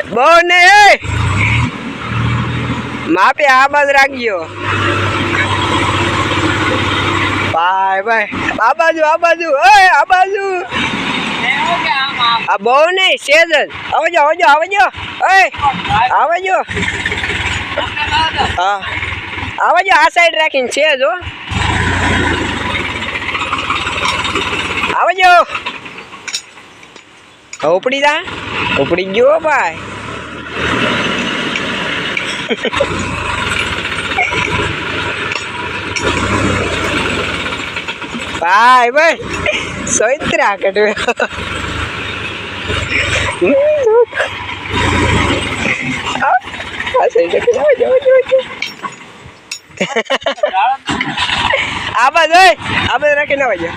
બહુ ને માપે આ બાજુ રાખજો ભાઈ ભાઈ આ બાજુ આ બાજુ આ બહુ નહીં સેજ જ આવજો આવજો હા આવજો આ સાઈડ રાખીને સેજ હો આવજો ઉપડી ગયો ભાઈ ભાઈ સોઈત્રા કટવે આ બાજુ રાખીને આવજો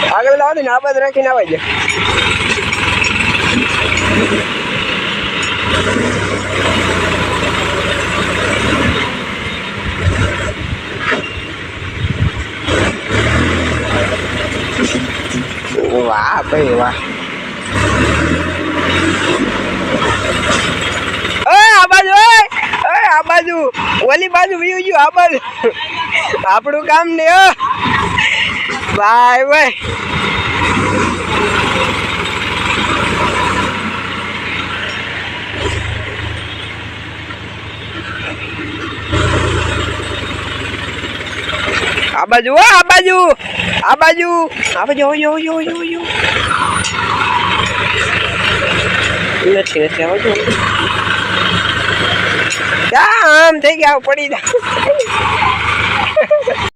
આગળ લાવો ને આ બાજુ રાખીને આવજો વાહ ભાઈ વાહ આ બાજુ ઓલી બાજુ વ્યુ ગયું આ બાજુ આપણું કામ ને ભાઈ આ બાજુ નથી આવજો આમ થઈ ગયા પડી જાય